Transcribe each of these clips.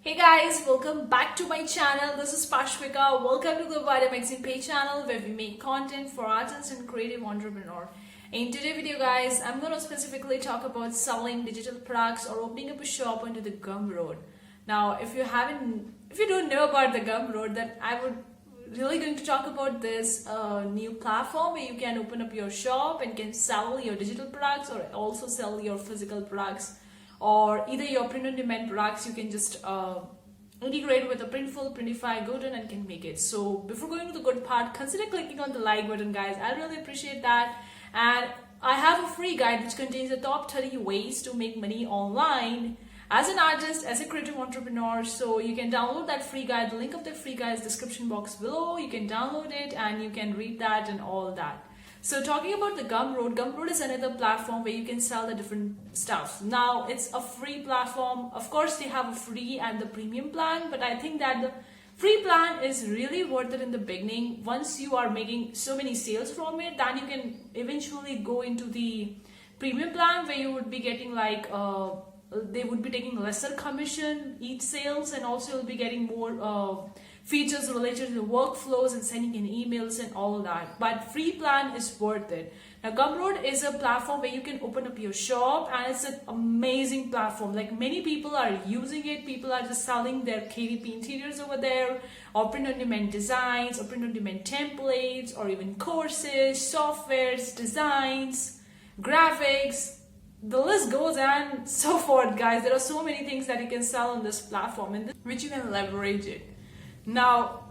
Hey guys, welcome back to my channel. This is Pashvika. Welcome to Gumroad magazine page channel where we make content for artists and creative entrepreneur. In today's video guys, I'm going to specifically talk about selling digital products or opening up a shop onto the Gumroad. Now, if you don't know about the Gumroad, then I would really going to talk about this new platform where you can open up your shop and can sell your digital products or also sell your physical products. Or either your print-on-demand products, you can just integrate with a Printful, Printify, GoDone and can make it. So before going to the good part, consider clicking on the like button guys. I really appreciate that. And I have a free guide which contains the top 30 ways to make money online as an artist, as a creative entrepreneur. So you can download that free guide. The link of the free guide is description box below. You can download it and you can read that and all that. So talking about the Gumroad is another platform where you can sell the different stuff. Now it's a free platform. Of course, they have a free and the premium plan, but I think that the free plan is really worth it in the beginning. Once you are making so many sales from it, then you can eventually go into the premium plan where you would be getting like they would be taking lesser commission each sales, and also you'll be getting more features related to the workflows and sending in emails and all that. But free plan is worth it. Now Gumroad is a platform where you can open up your shop, and it's an amazing platform. Like many people are using it. People are just selling their KDP interiors over there, or print-on-demand designs, or print-on-demand templates, or even courses, softwares, designs, graphics. The list goes and so forth guys. There are so many things that you can sell on this platform and which you can leverage it. Now,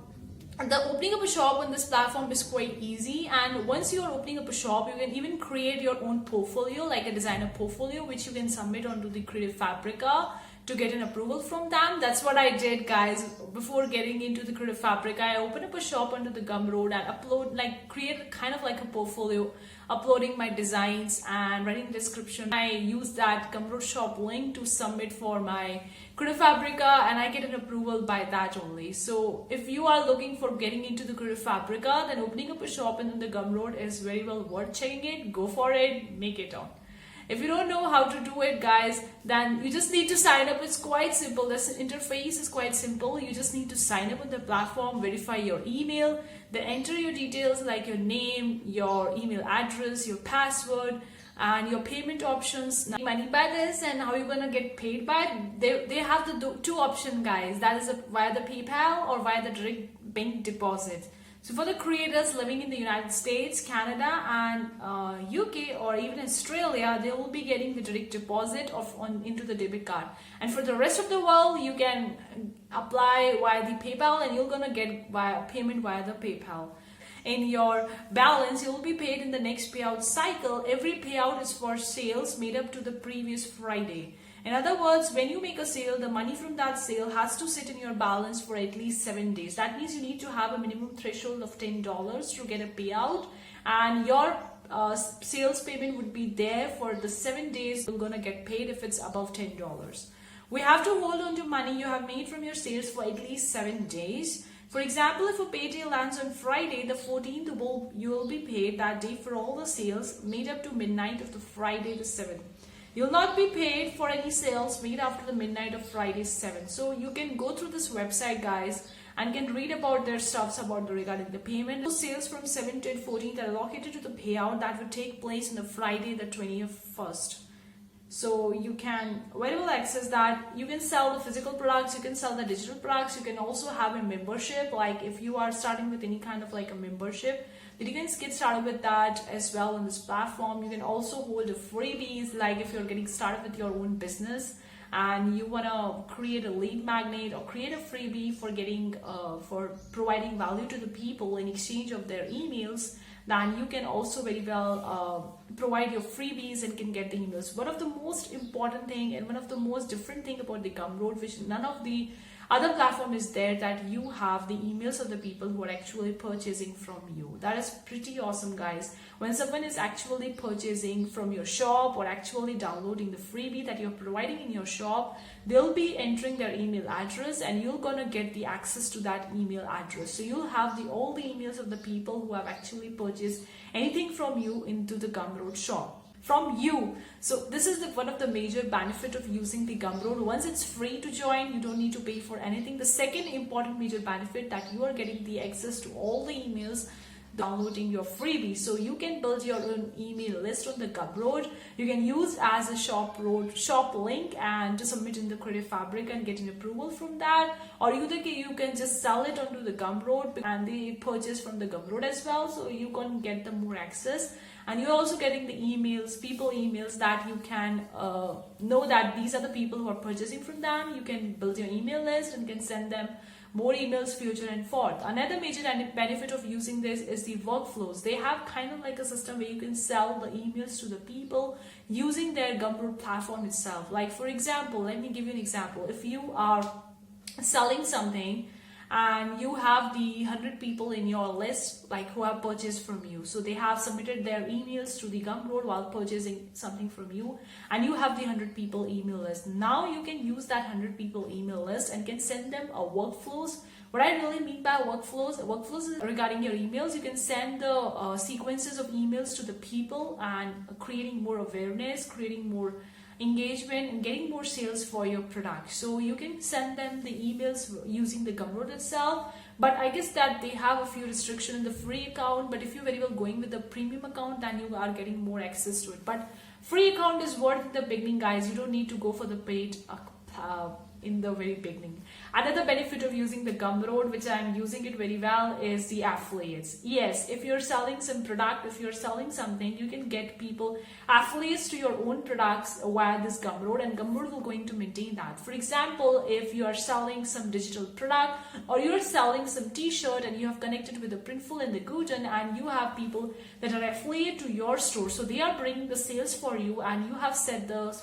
the opening up a shop on this platform is quite easy, and once you are opening up a shop, you can even create your own portfolio, like a designer portfolio, which you can submit onto the Creative Fabrica to get an approval from them. That's what I did guys. Before getting into the Creative Fabrica, I opened up a shop onto the Gumroad and create kind of like a portfolio, uploading my designs and writing description. I use that Gumroad shop link to submit for my Creative Fabrica, and I get an approval by that only. So if you are looking for getting into the Creative Fabrica, then opening up a shop in the Gumroad is very well worth checking it. Go for it, make it on. If you don't know how to do it guys, then you just need to sign up. It's quite simple. This interface is quite simple. You just need to sign up on the platform, verify your email, then enter your details like your name, your email address, your password, and your payment options. Now, money by this and how you're gonna get paid by it, they have the two options guys. That is via the PayPal or via the direct bank deposit. So for the creators living in the United States, Canada and UK or even Australia, they will be getting the direct deposit into the debit card. And for the rest of the world, you can apply via the PayPal and you're gonna get payment via the PayPal. In your balance, you will be paid in the next payout cycle. Every payout is for sales made up to the previous Friday. In other words, when you make a sale, the money from that sale has to sit in your balance for at least 7 days. That means you need to have a minimum threshold of $10 to get a payout, and your sales payment would be there for the 7 days you're gonna get paid if it's above $10. We have to hold on to money you have made from your sales for at least 7 days. For example, if a payday lands on Friday the 14th, you will be paid that day for all the sales made up to midnight of the Friday the 7th. You'll not be paid for any sales made after the midnight of Friday 7th. So you can go through this website guys and can read about their stuffs regarding the payment. Those sales from 7th to 14th are allocated to the payout that would take place on the Friday the 21st. So you can very well access that. You can sell the physical products, you can sell the digital products, you can also have a membership. Like if you are starting with any kind of like a membership, then you can get started with that as well on this platform. You can also hold a freebies, like if you're getting started with your own business and you want to create a lead magnet or create a freebie for getting for providing value to the people in exchange of their emails, then you can also very well provide your freebies and can get the emails. One of the most important thing and one of the most different thing about the Gumroad, which none of the other platform is there, that you have the emails of the people who are actually purchasing from you. That is pretty awesome guys. When someone is actually purchasing from your shop or actually downloading the freebie that you're providing in your shop, they'll be entering their email address and you're gonna get the access to that email address. So you'll have all the emails of the people who have actually purchased anything from you into the Gumroad shop. from you. So this is one of the major benefit of using the Gumroad. Once it's free to join, you don't need to pay for anything. The second important major benefit that you are getting the access to all the emails, downloading your freebie. So you can build your own email list on the Gumroad. You can use as a shop link and to submit in the Creative Fabric and get an approval from that, or you can just sell it onto the Gumroad and they purchase from the Gumroad as well, so you can get the more access. And you're also getting the people emails that you can know that these are the people who are purchasing from them. You can build your email list and can send them more emails future and forth. Another major benefit of using this is the workflows. They have kind of like a system where you can sell the emails to the people using their Gumroad platform itself. Like for example, let me give you an example. If you are selling something and you have the 100 people in your list like who have purchased from you, so they have submitted their emails to the Gumroad while purchasing something from you, and you have the 100 people email list. Now you can use that 100 people email list and can send them a workflows. What I really mean by workflows is regarding your emails. You can send the sequences of emails to the people and creating more awareness, creating more engagement and getting more sales for your product. So you can send them the emails using the Gumroad itself, but I guess that they have a few restrictions in the free account. But if you're very well going with the premium account, then you are getting more access to it. But free account is worth the beginning, guys. You don't need to go for the paid in the very beginning. Another benefit of using the Gumroad, which I'm using it very well, is the affiliates. Yes, if you're selling some product, if you're selling something, you can get people affiliates to your own products via this Gumroad, and Gumroad will going to maintain that. For example, if you are selling some digital product or you're selling some t-shirt and you have connected with the Printful and the Guten, and you have people that are affiliate to your store, so they are bringing the sales for you and you have set the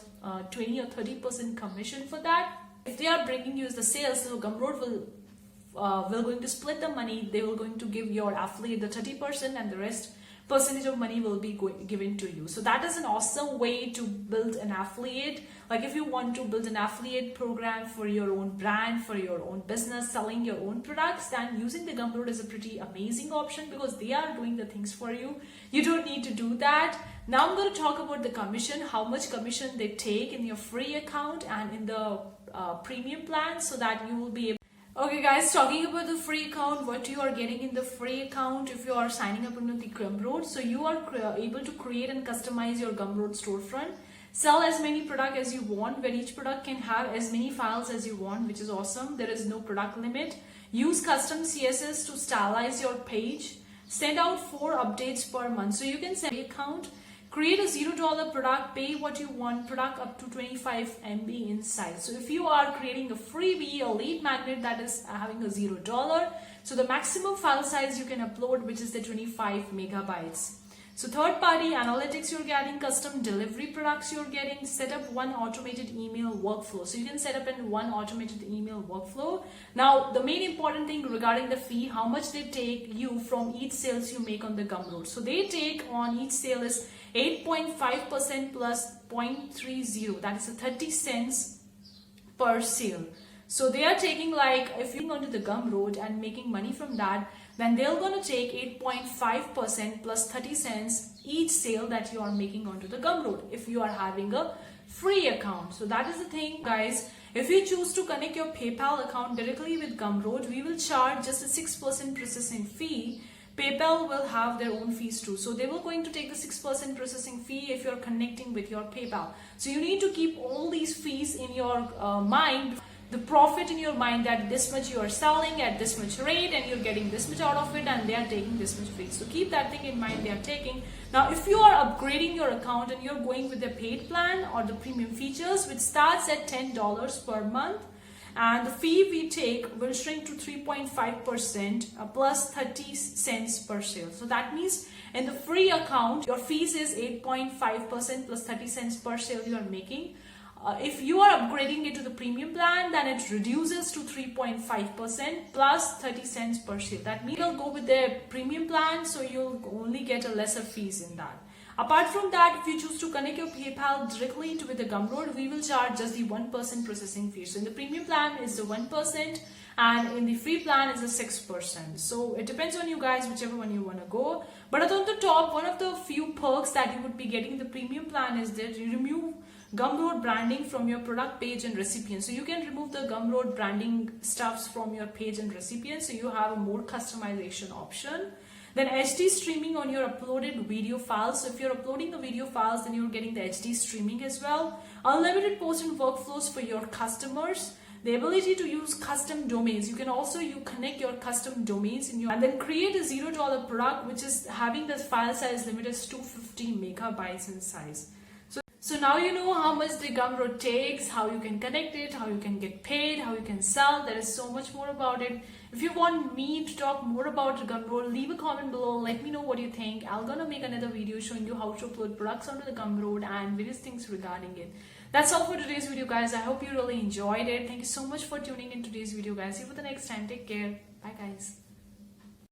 20 or 30% commission for that. If they are bringing you the sales, so Gumroad will going to split the money. They will going to give your affiliate the 30% and the rest percentage of money will be given to you. So that is an awesome way to build an affiliate. Like if you want to build an affiliate program for your own brand, for your own business, selling your own products, then using the Gumroad is a pretty amazing option because they are doing the things for you. You don't need to do that. Now I'm going to talk about the commission, how much commission they take in your free account and in the premium plan, so that you will be able. Okay guys, talking about the free account, what you are getting in the free account if you are signing up into the Gumroad. So you are able to create and customize your Gumroad storefront, sell as many products as you want, where each product can have as many files as you want, which is awesome. There is no product limit. Use custom CSS to stylize your page. Send out 4 updates per month. So you can send an account, create a $0 product, pay what you want, product up to 25 MB in size. So if you are creating a freebie, a lead magnet that is having a $0, so the maximum file size you can upload, which is the 25 megabytes. So third party analytics you're getting, custom delivery products you're getting, set up one automated email workflow. So you can set up in one automated email workflow. Now the main important thing regarding the fee, how much they take you from each sales you make on the Gumroad. So they take on each sale is 8.5% plus 0.30, that is a 30 cents per sale. So they are taking, like, if you're going to the Gumroad and making money from that, then they're going to take 8.5% plus 30 cents each sale that you are making onto the Gumroad if you are having a free account. So that is the thing, guys. If you choose to connect your PayPal account directly with Gumroad, we will charge just a 6% processing fee. PayPal will have their own fees too. So they will going to take the 6% processing fee if you're connecting with your PayPal. So you need to keep all these fees in your mind, the profit in your mind, that this much you are selling at this much rate and you're getting this much out of it and they are taking this much fee. So keep that thing in mind they are taking. Now if you are upgrading your account and you're going with the paid plan or the premium features, which starts at $10 per month, and the fee we take will shrink to 3.5% plus 30 cents per sale. So that means in the free account, your fees is 8.5% plus 30 cents per sale you are making. If you are upgrading it to the premium plan, then it reduces to 3.5% plus 30 cents per sale. That means you'll go with the premium plan, so you'll only get a lesser fees in that. Apart from that, if you choose to connect your PayPal directly with the Gumroad, we will charge just the 1% processing fee. So in the premium plan is the 1%, and in the free plan is the 6%. So it depends on you guys, whichever one you want to go. But on the top, one of the few perks that you would be getting in the premium plan is that you remove Gumroad branding from your product page and recipient. So you can remove the Gumroad branding stuffs from your page and recipient, so you have a more customization option. Then HD streaming on your uploaded video files. So if you're uploading the video files, then you're getting the HD streaming as well. Unlimited post and workflows for your customers. The ability to use custom domains. You can also connect your custom domains in your, and then create a $0 product, which is having the file size limit as 250 megabytes in size. So now you know how much the Gumroad takes, how you can connect it, how you can get paid, how you can sell. There is so much more about it. If you want me to talk more about Gumroad, leave a comment below. Let me know what you think. I'm gonna make another video showing you how to upload products onto the Gumroad and various things regarding it. That's all for today's video, guys. I hope you really enjoyed it. Thank you so much for tuning in today's video, guys. See you for the next time. Take care. Bye, guys.